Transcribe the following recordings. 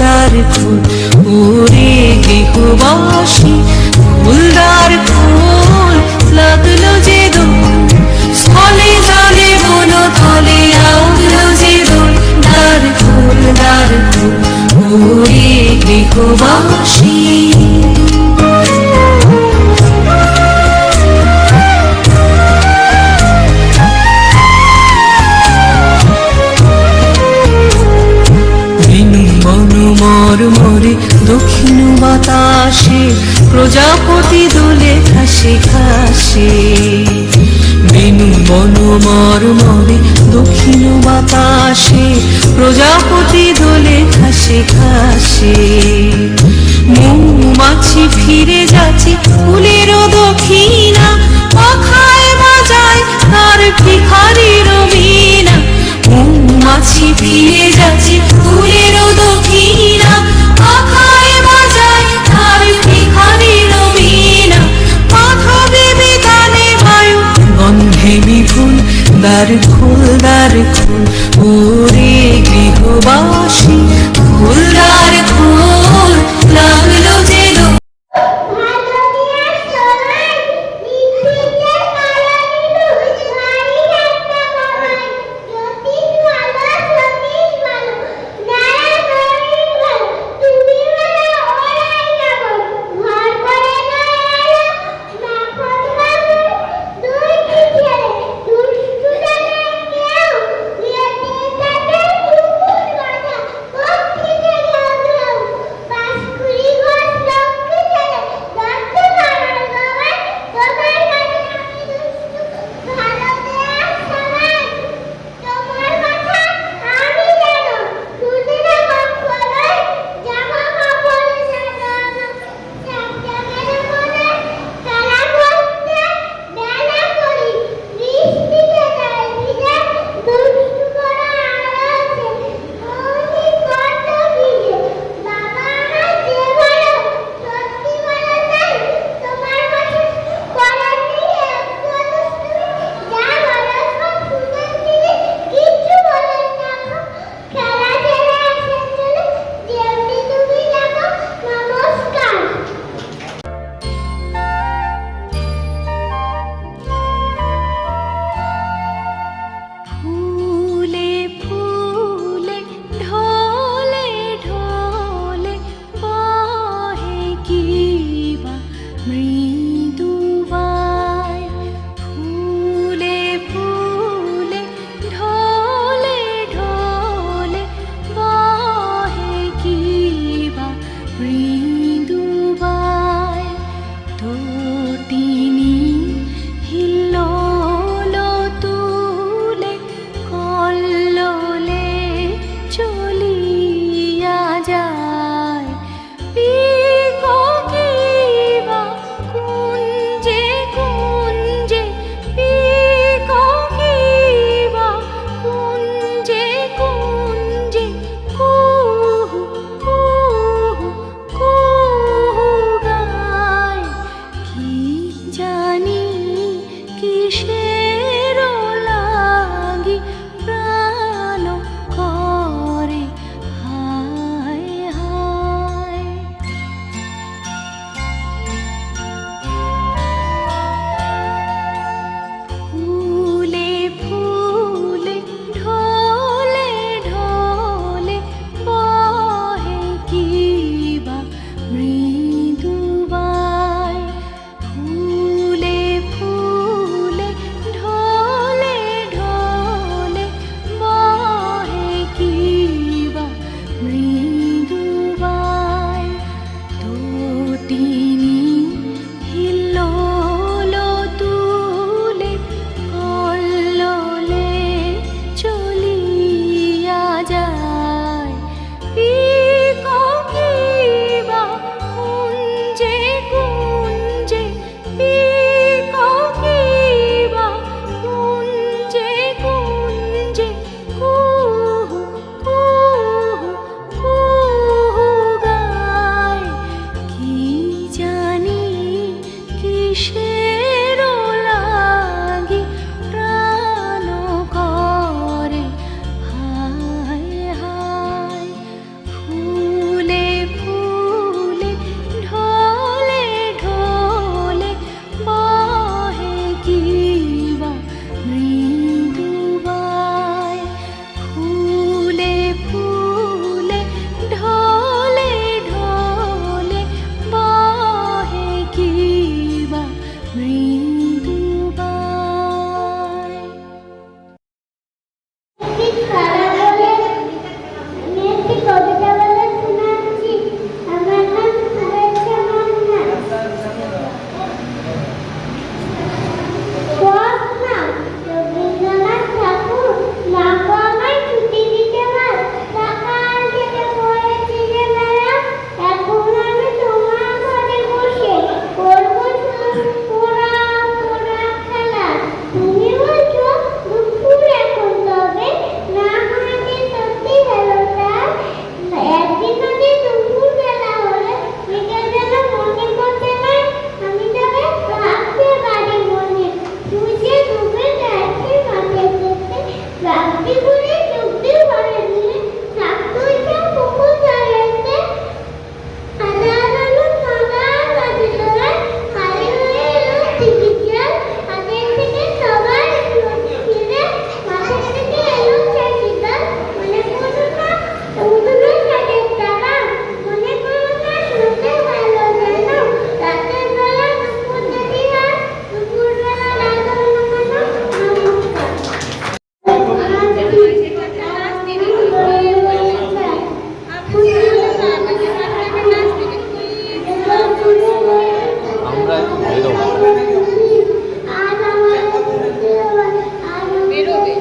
দ্বার খোল ওরে গৃহবাসী ফুলদার খোল লাগলো যে দোল স্থলে জলে বন তলে লাগলো যে দোল দ্বার খোল ওরে গৃহবাসী মরে দক্ষিণ বাতাসে প্রজাপতি দোলে ঘাসে ঘাসে বেনু বন মরে দক্ষিণ বাতাসে প্রজাপতি দোলে ঘাসে ঘাসে মৌমাছি ফিরে যাচ্ছে ফুলেরও দক্ষিণা পাখায় বাজায় তার ভিখারির বীণা মৌমাছি ফিরে যাচ্ছে ফুলেরও দক্ষিণা পাখায় বাজায় তার ভিখারির বীণা পাথবে বিতানে বায়ু গন্ধে বিপুল দ্বার খোল ওরে গৃহবাসী ফুলদার খোল লাগলো যে দোল একটি খারাপ বলে আমি একটি কবিতা বলে শোনাচ্ছি। আমার নাম শুভেচ্ছা মান্না। পড়া রবীন্দ্রনাথ ঠাকুর মা গো আমায় ছুটি দিতে পার, সকাল থেকে পড়েছি যে মেলা, এখন আমি তোমার ঘরে বসে করবো পোড়া পোড়া খেলা। তুমি বলছো দুপুর এখন তবে না হয় কি সত্যি হলো তা? একদিন যদি দুপুর বেলা হলে বিকেল বেলা মনে করতে নাই আমি তবে ভাবতে পারি মনে, তুই যে ডুবে যাচ্ছি মাঠে যেতে রাত্রি ঘুরে চুক্তি ভরে নিয়ে থাকতো সব পুকুর ধারেতে। আধার আলো সবার বাজে তোরায় খালি হয়ে এলো টিকিট জল, হাতের থেকে সবার ফিরে মাঠের থেকে এলো চাষিকাল। মনে করো না ওগুলো সাজের তারা, মনে করো না শুনতে ভালো যেন রাতের বেলা দুপুর যদি হয় দুপুর বেলা ডাকো না কেন। আমরা বেরোবো।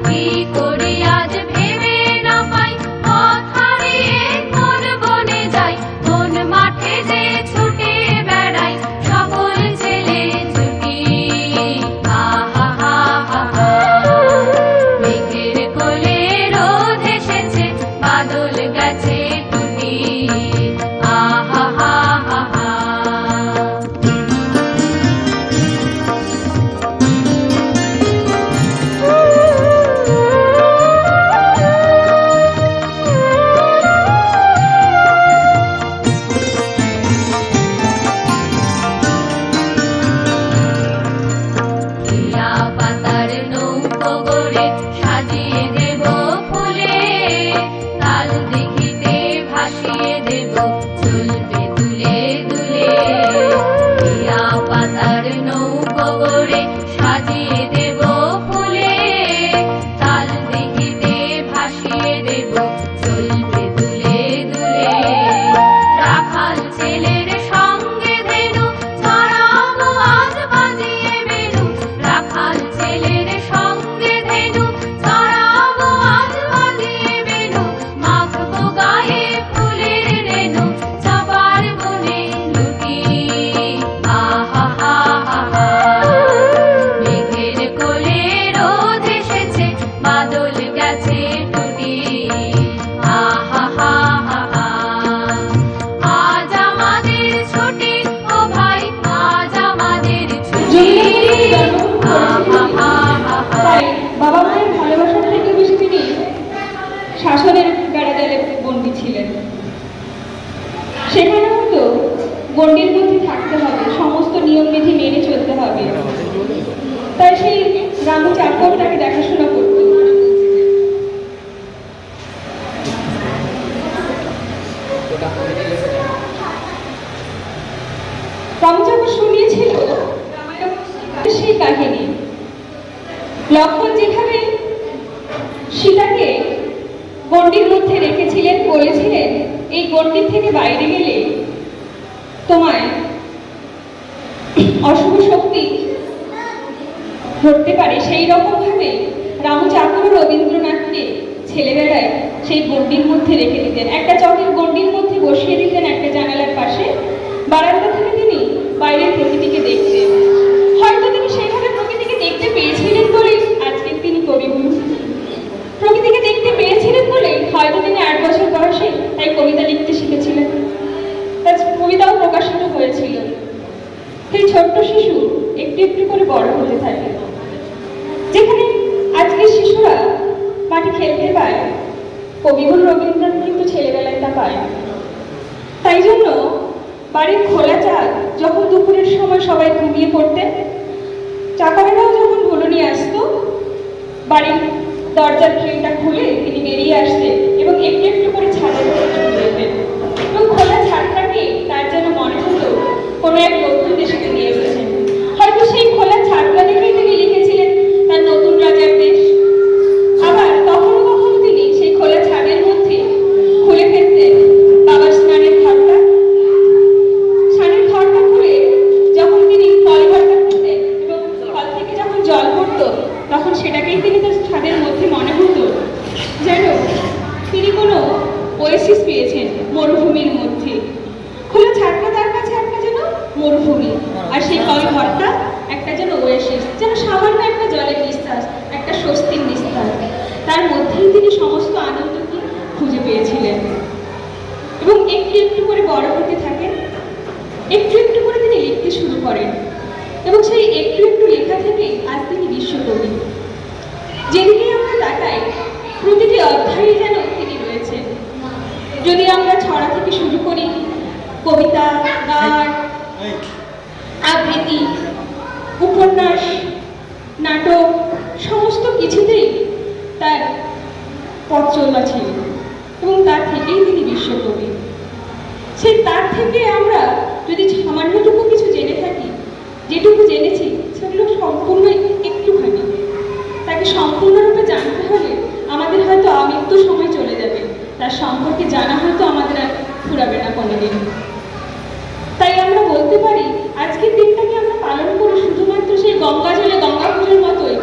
কি করি আজ ভেবে গগরে সাজিয়ে দেব ফুলে, তাল দিঘিতে ভাসিয়ে দেব চলবে দুলে দুলে। টিয়া পাতার নৌকো গড়ে সাজিয়ে দেব ফুলে, তাল দিঘিতে ভাসিয়ে দেব চলবে দুলে দুলে। রাখাল ছেলের সঙ্গে ধেনু ছড়াবো আজ বাজিয়ে বেনু, রাখাল ছেলের সঙ্গে ধেনু ছড়াবো আজ বাজিয়ে বেনু। মাখবো গায়ে ফুলের রেণু চাপার বনে লুটি, আহা হা হা হা। মেঘের কোলে রোদ এসেছে, বাদল গেছে টুটি, আহা হা হা হা। আজ আমাদের ছুটি ও ভাই, আজ আমাদের ছুটি, আহা হা হা হা। তাই বাবা মায়ের ভালোবাসার থেকে বেশি তিনি শাসনের বেড়াজালে বন্দী ছিলেন। সেখানে হয়তো গণ্ডির মধ্যে থাকতে হবে, সমস্ত নিয়ম বিধি মেনে চলতে হবে। তাই সেই রামু চাকর তাকে দেখাশোনা করত। রামু চাকর শুনিয়েছিল সেই কাহিনী। লক্ষ্মণ যেখানে সীতাকে গণ্ডির মধ্যে রেখেছিলেন, বলেছিলেন এই গণ্ডির থেকে বাইরে গেলে তোমায় অশুভ শক্তি ধরতে পারে, সেই রকম ভাবে রামু চাকর রবীন্দ্রনাথকে ছেলেবেলায় সেই গণ্ডির মধ্যে রেখে দিতেন। একটা চটের গণ্ডির মধ্যে বসিয়ে দিতেন একটা জানালার পাশে। বারান্দা থেকে তিনি বাইরের প্রকৃতিকে দেখতেন। হয়তো তিনি সেইভাবে প্রকৃতিকে দেখতে পেয়েছিলেন বলেই আজকে তিনি কবিগুরু। প্রকৃতিকে দেখতে পেয়েছিলেন বলে হয়তো তিনি 8 বছর বয়সে তাই কবিতা লিখতে শিখেছিলেন। তার কবিতাও প্রকাশিত হয়েছিল। সেই ছোট্ট শিশু একটু একটু করে বড় হতে থাকে। যেখানে আজকে শিশুরা মাঠে খেলতে পায়, কবিগুরু রবীন্দ্রনাথ কিন্তু ছেলেবেলায় তা পায়। তাই জন্য বাড়ির খোলা চাল যখন দুপুরের সময় সবাই ঘুমিয়ে পড়তেন, চাকরেরাও যখন ধুলো নিয়ে আসতো, বাড়ির দরজার ট্রেনটা খুলে তিনি বেরিয়ে আসতেন এবং একটু একটু করে ছাদের উপরে চলে যেতেন। এবং খোলা ছাদটাকে তার যেন মনে হতো কোনো এক নতুন দেশে তিনি এসেছেন। হয়তো সেই খোলা ছাদটা দেখেই তিনি লিখেছিলেন তার নতুন রাজার দেশ। আবার কখনো কখনো তিনি সেই খোলা ছাদের মধ্যে খুলে ফেলতেন বাবার স্নানের ঘরটা। স্নানের ঘরটা খুলে যখন তিনি কলঘরটা খুলতেন এবং কল থেকে যখন জল পড়তো, তখন সেটাকেই তিনি তার ছাদের মধ্যে মনে হতো যেন তিনি কোনো ওয়েসিস পেয়েছেন মরুভূমির মধ্যে। খোলা ছাদটা তার কাছে একটা যেন মরুভূমি, আর সেই কল ঘরটা একটা যেন ওয়েসিস, যেন সামান্য একটা জলের নিঃশ্বাস, একটা স্বস্তির নিঃশ্বাস। তার মধ্যেই তিনি সমস্ত আনন্দকে খুঁজে পেয়েছিলেন এবং একটু একটু করে বড় হতে থাকেন। একটু একটু করে তিনি লিখতে শুরু করেন এবং সেই একটু একটু লেখা থেকে আজ তিনি বিশ্বকবি। যেদিকে আমরা তাকাই প্রতিটি অধ্যায়ে যেন তিনি রয়েছেন। যদি আমরা ছড়া থেকে শুরু করি, কবিতা, গান, আবৃত্তি, উপন্যাস, নাটক, সমস্ত কিছুতেই তার পথ চলা ছিল এবং তার থেকেই তিনি বিশ্বকবি। সেই তার থেকে আমরা যদি সামান্যটুকু কিছু জেনে থাকি, যেটুকু জেনেছি সেগুলো সম্পূর্ণ একটুখানি। তাকে সম্পূর্ণরূপে জানতে হলে আমাদের হয়তো আমৃত্যু সময় চলে যাবে, তার সম্পর্কে জানা হয়তো আমাদের আর ফুরাবে না কোনোদিন। তাই আমরা বলতে পারি আজকের দিনটাকে আমরা পালন করি শুধুমাত্র সেই গঙ্গা জলে গঙ্গা পুজোর মতোই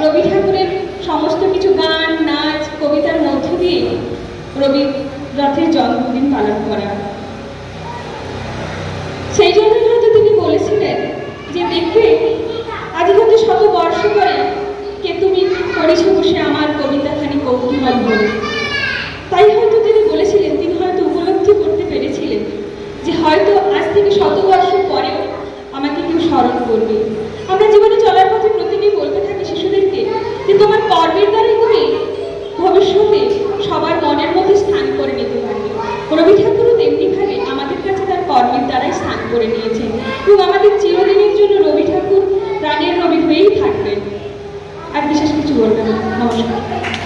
রবি ঠাকুরের সমস্ত কিছু গান, নাচ, কবিতার মধ্য দিয়ে রবীন্দ্রনাথের জন্মদিন পালন করা। সেই জন্যই হয়তো তিনি বলেছিলেন যে দেখবে আজ হয়তো 100 বর্ষ পরে কে তুমি করেছ বসে আমার কবিতাখানি কৌতূহল বলে। তাই হয়তো তিনি বলেছিলেন, তিনি হয়তো উপলব্ধি করতে পেরেছিলেন যে হয়তো আজ থেকে 100 বর্ষ পরেও আমাকে কেউ স্মরণ করবে। আমরা জীবনে চলার পথে প্রতিদিন বলতে থাকি শিশুদেরকে যে তোমার কর্মের দ্বারাই তুমি ভবিষ্যতে সবার মনের মধ্যে স্থান করে নিতে পারবে। রবি ঠাকুরও তেমনিভাবে আমাদের কাছে তার কর্মের দ্বারাই স্থান করে নিয়েছেন এবং আমাদের চিরদিনের জন্য রবি ঠাকুর প্রাণের রবি হয়েই থাকবেন। আর বিশেষ কিছু বলবেন। নমস্কার।